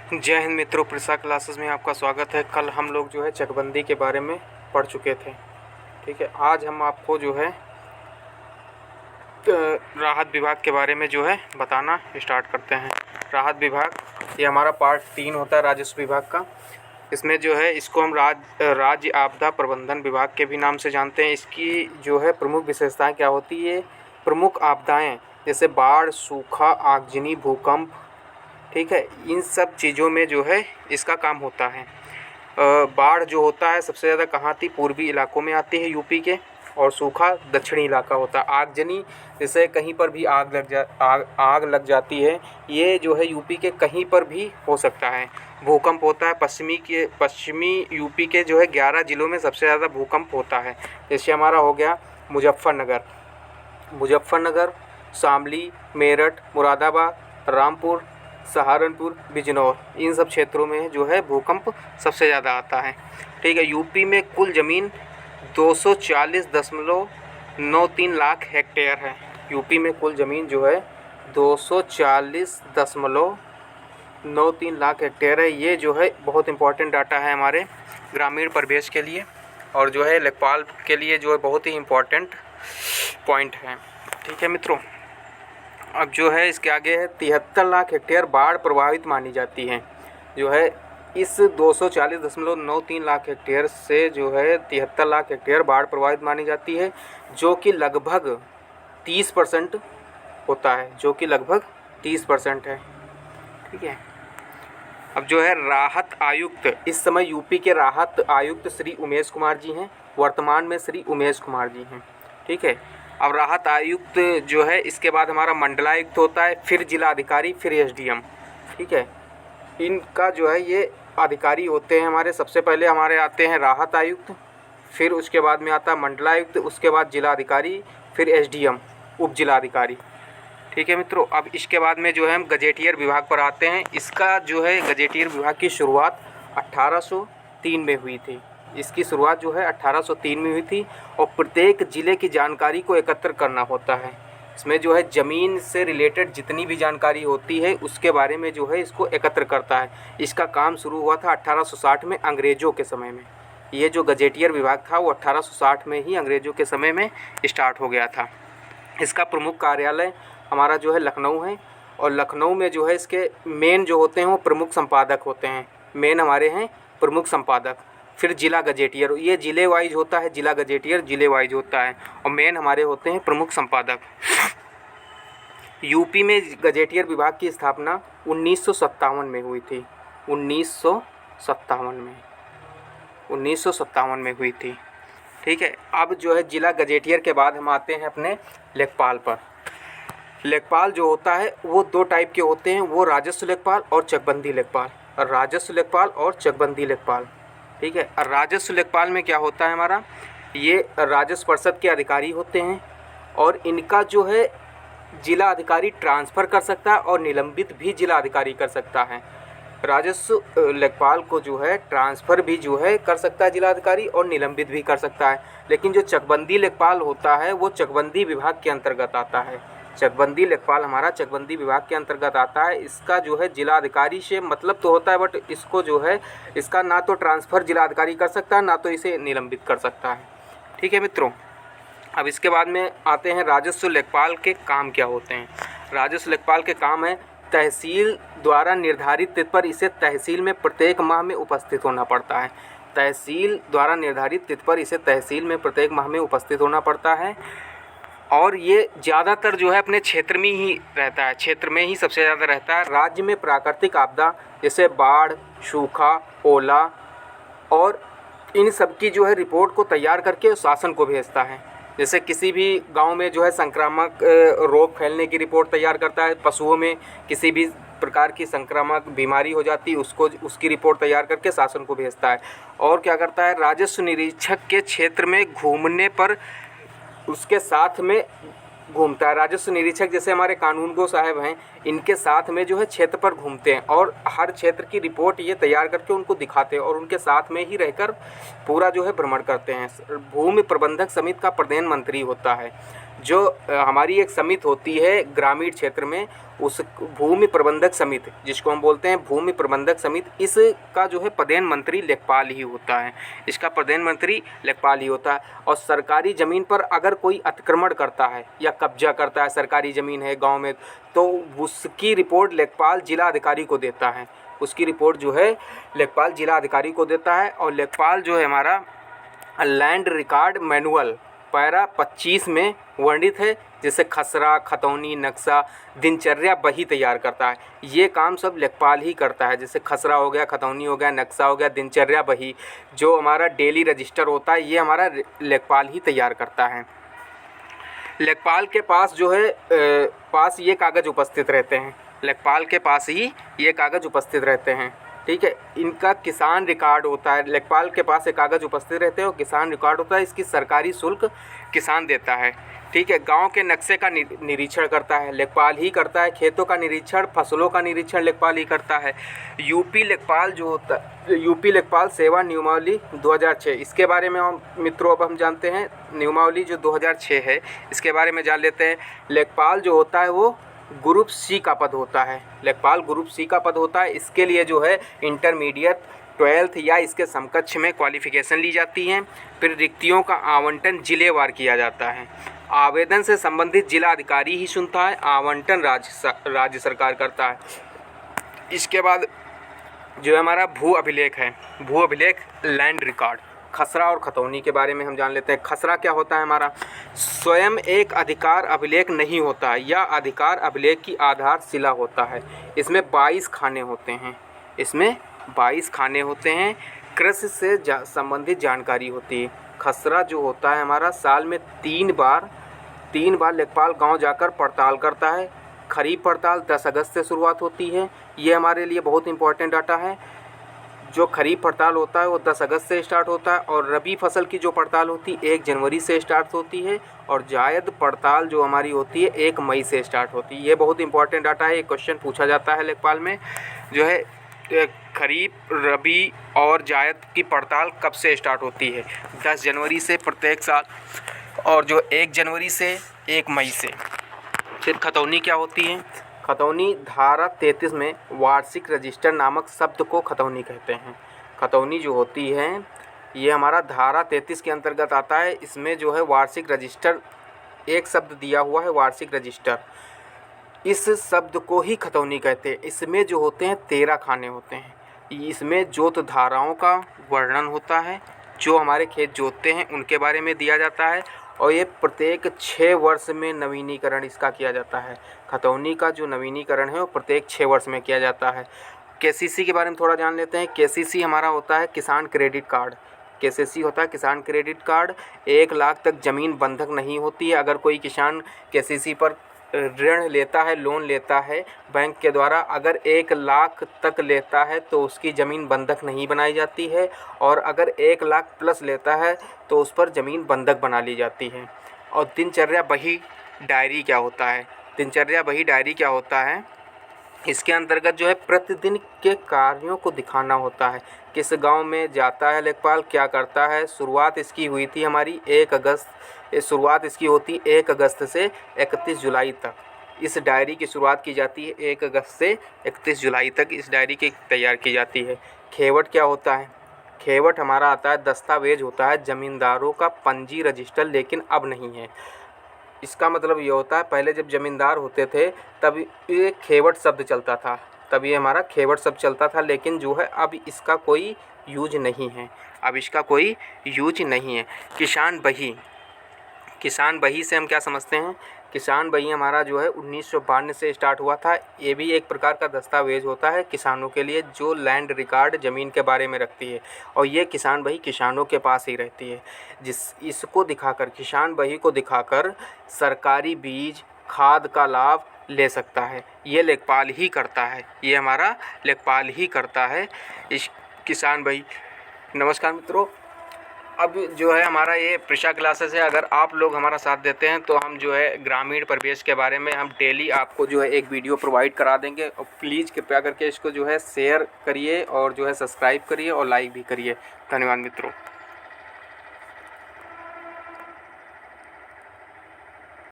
जय हिंद मित्रों, प्रसा क्लासेस में आपका स्वागत है। कल हम लोग जो है चकबंदी के बारे में पढ़ चुके थे। ठीक है, आज हम आपको जो है राहत विभाग के बारे में जो है बताना स्टार्ट करते हैं। राहत विभाग ये हमारा पार्ट 3 होता है राजस्व विभाग का। इसमें जो है इसको हम राज्य आपदा प्रबंधन विभाग के भी नाम से जानते हैं। इसकी जो है प्रमुख विशेषताएं क्या होती है? प्रमुख आपदाएं जैसे बाढ़, सूखा, आगजनी, भूकंप, ठीक है, इन सब चीज़ों में जो है इसका काम होता है। बाढ़ जो होता है सबसे ज़्यादा कहाँ आती? पूर्वी इलाकों में आती है यूपी के, और सूखा दक्षिणी इलाका होता है। आगजनी जैसे कहीं पर भी आग लग जाती है, ये जो है यूपी के कहीं पर भी हो सकता है। भूकंप होता है पश्चिमी यूपी के जो है 11 ज़िलों में सबसे ज़्यादा भूकंप होता है। जैसे हमारा हो गया मुजफ्फरनगर, शामली, मेरठ, मुरादाबाद, रामपुर, सहारनपुर, बिजनौर, इन सब क्षेत्रों में जो है भूकंप सबसे ज़्यादा आता है। ठीक है, यूपी में कुल ज़मीन 240.93 लाख हेक्टेयर है। यूपी में कुल ज़मीन जो है 240.93 लाख हेक्टेयर है। ये जो है बहुत इंपॉर्टेंट डाटा है हमारे ग्रामीण परिवेश के लिए, और जो है लेखपाल के लिए जो है बहुत ही इम्पॉर्टेंट पॉइंट है। ठीक है मित्रों, अब जो है इसके आगे है 73 लाख हेक्टेयर बाढ़ प्रभावित मानी जाती है। जो है इस 240.93 लाख हेक्टेयर से जो है 73 लाख हेक्टेयर बाढ़ प्रभावित मानी जाती है, जो कि लगभग 30% होता है, जो कि लगभग 30% है। ठीक है, अब जो है राहत आयुक्त, इस समय यूपी के राहत आयुक्त श्री उमेश कुमार जी हैं, वर्तमान में श्री उमेश कुमार जी हैं। ठीक है, अब राहत आयुक्त जो है इसके बाद हमारा मंडलायुक्त होता है, फिर जिला अधिकारी, फिर एसडीएम। ठीक है, इनका जो है ये अधिकारी होते हैं हमारे। सबसे पहले हमारे आते हैं राहत आयुक्त, फिर उसके बाद में आता है मंडलायुक्त, उसके बाद जिला अधिकारी, फिर एसडीएम, उप जिला अधिकारी। ठीक है मित्रों, अब इसके बाद में जो है हम गजेटियर विभाग पर आते हैं। इसका जो है गजेटियर विभाग की शुरुआत 1803 में हुई थी। इसकी शुरुआत जो है 1803 में हुई थी, और प्रत्येक ज़िले की जानकारी को एकत्र करना होता है। इसमें जो है ज़मीन से रिलेटेड जितनी भी जानकारी होती है उसके बारे में जो है इसको एकत्र करता है। इसका काम शुरू हुआ था 1860 में अंग्रेज़ों के समय में। ये जो गजेटियर विभाग था वो 1860 में ही अंग्रेज़ों के समय में स्टार्ट हो गया था। इसका प्रमुख कार्यालय हमारा जो है लखनऊ है, और लखनऊ में जो है इसके मेन जो होते हैं वो प्रमुख संपादक होते हैं। मेन हमारे हैं प्रमुख संपादक, फिर जिला गजेटियर, ये ज़िले वाइज होता है, जिला गजेटियर ज़िले वाइज होता है, और मेन हमारे होते हैं प्रमुख संपादक। यूपी में गजेटियर विभाग की स्थापना 1957 में हुई थी। 1957 में हुई थी। ठीक है, अब जो है जिला गजेटियर के बाद हम आते हैं अपने लेखपाल पर। लेखपाल जो होता है वो दो टाइप के होते हैं, वो राजस्व लेखपाल और चकबंदी लेखपाल। राजस्व लेखपाल और चकबंदी लेखपाल। ठीक है, राजस्व लेखपाल में क्या होता है हमारा, ये राजस्व परिषद के अधिकारी होते हैं, और इनका जो है जिला अधिकारी ट्रांसफ़र कर सकता है और निलंबित भी जिला अधिकारी कर सकता है। राजस्व लेखपाल को जो है ट्रांसफ़र भी जो है कर सकता है जिला अधिकारी, और निलंबित भी कर सकता है। लेकिन जो चकबंदी लेखपाल होता है वो चकबंदी विभाग के अंतर्गत आता है। चकबंदी लेखपाल हमारा चकबंदी विभाग के अंतर्गत आता है। इसका जो है जिला अधिकारी से मतलब तो होता है, बट इसको जो है इसका ना तो ट्रांसफ़र जिला अधिकारी कर सकता है, ना तो इसे निलंबित कर सकता है। ठीक है मित्रों, अब इसके बाद में आते हैं राजस्व लेखपाल के काम क्या होते हैं। राजस्व लेखपाल के काम है, तहसील द्वारा निर्धारित तिथि पर इसे तहसील में प्रत्येक माह में उपस्थित होना पड़ता है। तहसील द्वारा निर्धारित तिथि पर इसे तहसील में प्रत्येक माह में उपस्थित होना पड़ता है, और ये ज़्यादातर जो है अपने क्षेत्र में ही रहता है, क्षेत्र में ही सबसे ज़्यादा रहता है। राज्य में प्राकृतिक आपदा जैसे बाढ़, सूखा, ओला, और इन सब की जो है रिपोर्ट को तैयार करके शासन को भेजता है। जैसे किसी भी गांव में जो है संक्रामक रोग फैलने की रिपोर्ट तैयार करता है, पशुओं में किसी भी प्रकार की संक्रामक बीमारी हो जाती है उसकी रिपोर्ट तैयार करके शासन को भेजता है। और क्या करता है, राजस्व निरीक्षक के क्षेत्र में घूमने पर उसके साथ में घूमता है। राजस्व निरीक्षक जैसे हमारे कानूनगो साहब हैं, इनके साथ में जो है क्षेत्र पर घूमते हैं, और हर क्षेत्र की रिपोर्ट ये तैयार करके उनको दिखाते हैं, और उनके साथ में ही रहकर पूरा जो है भ्रमण करते हैं। भूमि प्रबंधक समिति का प्रधान मंत्री होता है। जो हमारी एक समिति होती है ग्रामीण क्षेत्र में, उस भूमि प्रबंधक समिति जिसको हम बोलते हैं भूमि प्रबंधक समिति, इसका जो है प्रधान मंत्री लेखपाल ही होता है। इसका प्रधान मंत्री लेखपाल ही होता है। और सरकारी ज़मीन पर अगर कोई अतिक्रमण करता है या कब्जा करता है, सरकारी ज़मीन है गांव में, तो उसकी रिपोर्ट लेखपाल जिला अधिकारी को देता है। उसकी रिपोर्ट जो है लेखपाल जिला अधिकारी को देता है। और लेखपाल जो है हमारा लैंड रिकॉर्ड मैनुअल पैरा 25 में वर्णित है, जैसे खसरा, खतौनी, नक्शा, दिनचर्या बही तैयार करता है। ये काम सब लेखपाल ही करता है। जैसे खसरा हो गया, खतौनी हो गया, नक्शा हो गया, दिनचर्या बही, जो हमारा डेली रजिस्टर होता है, ये हमारा लेखपाल ही तैयार करता है। लेखपाल के पास जो है पास ये कागज़ उपस्थित रहते हैं। लेखपाल के पास ही ये कागज़ उपस्थित रहते हैं। ठीक है, इनका किसान रिकॉर्ड होता है। लेखपाल के पास एक कागज़ उपस्थित रहते हैं और किसान रिकॉर्ड होता है। इसकी सरकारी शुल्क किसान देता है। ठीक है, गांव के नक्शे का निरीक्षण करता है, लेखपाल ही करता है। खेतों का निरीक्षण, फसलों का निरीक्षण लेखपाल ही करता है। यूपी लेखपाल जो होता है, यूपी लेखपाल सेवा नियमावली 2006, इसके बारे में हम मित्रों अब हम जानते हैं। नियमावली जो 2006 है, इसके बारे में जान लेते हैं। लेखपाल जो होता है वो ग्रुप सी का पद होता है। लेखपाल ग्रुप सी का पद होता है। इसके लिए जो है इंटरमीडिएट, 12th या इसके समकक्ष में क्वालिफ़िकेशन ली जाती है। फिर रिक्तियों का आवंटन जिलेवार किया जाता है। आवेदन से संबंधित जिला अधिकारी ही चुनता है, आवंटन राज्य सरकार करता है। इसके बाद जो है हमारा भू अभिलेख है। भू अभिलेख लैंड रिकॉर्ड, खसरा और खतौनी के बारे में हम जान लेते हैं। खसरा क्या होता है हमारा? स्वयं एक अधिकार अभिलेख नहीं होता, यह अधिकार अभिलेख की आधारशिला होता है। इसमें 22 खाने होते हैं। इसमें 22 खाने होते हैं। कृषि से संबंधित जानकारी होती है। खसरा जो होता है हमारा साल में 3 बार लेखपाल गांव जाकर पड़ताल करता है। खरीफ पड़ताल 10 अगस्त से शुरुआत होती है। ये हमारे लिए बहुत इंपॉर्टेंट डाटा है। जो खरीफ पड़ताल होता है वो 10 अगस्त से स्टार्ट होता है। और रबी फसल की जो पड़ताल होती है 1 जनवरी से स्टार्ट होती है। और जायद पड़ताल जो हमारी होती है 1 मई से स्टार्ट होती है। ये बहुत इंपॉर्टेंट डाटा है। ये क्वेश्चन पूछा जाता है लेखपाल में, जो है खरीफ, रबी और जायद की पड़ताल कब से स्टार्ट होती है? 10 जनवरी से प्रत्येक साल, और जो 1 जनवरी से 1 मई से। फिर खतौनी क्या होती है? खतौनी धारा 33 में वार्षिक रजिस्टर नामक शब्द को खतौनी कहते हैं। खतौनी जो होती है ये हमारा धारा 33 के अंतर्गत आता है। इसमें जो है वार्षिक रजिस्टर, एक शब्द दिया हुआ है वार्षिक रजिस्टर, इस शब्द को ही खतौनी कहते हैं। इसमें जो होते हैं 13 खाने होते हैं। इसमें जोत धाराओं का वर्णन होता है, जो हमारे खेत जोतते हैं उनके बारे में दिया जाता है। और ये प्रत्येक 6 वर्ष में नवीनीकरण इसका किया जाता है। खतौनी का जो नवीनीकरण है वो प्रत्येक 6 वर्ष में किया जाता है। केसीसी के बारे में थोड़ा जान लेते हैं। केसीसी हमारा होता है किसान क्रेडिट कार्ड। केसीसी होता है किसान क्रेडिट कार्ड। 1 लाख तक ज़मीन बंधक नहीं होती है। अगर कोई किसान केसीसी पर ऋण लेता है, लोन लेता है बैंक के द्वारा, अगर 1 लाख तक लेता है तो उसकी ज़मीन बंधक नहीं बनाई जाती है। और अगर 1 लाख प्लस लेता है तो उस पर ज़मीन बंधक बना ली जाती है। और दिनचर्या बही डायरी क्या होता है? दिनचर्या बही डायरी क्या होता है? इसके अंतर्गत जो है प्रतिदिन के कार्यों को दिखाना होता है। किस गांव में जाता है लेखपाल, क्या करता है। शुरुआत इसकी हुई थी हमारी 1 अगस्त, शुरुआत इसकी होती 1 अगस्त से 31 जुलाई तक। इस डायरी की शुरुआत की जाती है 1 अगस्त से 31 जुलाई तक इस डायरी की तैयार की जाती है। खेवट क्या होता है? खेवट हमारा आता है दस्तावेज होता है ज़मींदारों का पंजी रजिस्टर, लेकिन अब नहीं है। इसका मतलब ये होता है पहले जब ज़मींदार होते थे तब ये खेवट शब्द चलता था, तब ये हमारा खेवट शब्द चलता था। लेकिन जो है अब इसका कोई यूज नहीं है, अब इसका कोई यूज नहीं है। किसान बही, किसान बही से हम क्या समझते हैं? किसान बही हमारा जो है 1952 से स्टार्ट हुआ था। ये भी एक प्रकार का दस्तावेज होता है किसानों के लिए, जो लैंड रिकॉर्ड ज़मीन के बारे में रखती है। और ये किसान बही किसानों के पास ही रहती है। इसको दिखाकर, किसान बही को दिखाकर सरकारी बीज, खाद का लाभ ले सकता है। ये लेखपाल ही करता है, ये हमारा लेखपाल ही करता है इस किसान बही। नमस्कार मित्रों, अब जो है हमारा ये प्रिशा क्लासेस है। अगर आप लोग हमारा साथ देते हैं तो हम जो है ग्रामीण परिवेश के बारे में हम डेली आपको जो है एक वीडियो प्रोवाइड करा देंगे। और प्लीज़ कृपया करके इसको जो है शेयर करिए और जो है सब्सक्राइब करिए और लाइक भी करिए। धन्यवाद मित्रों।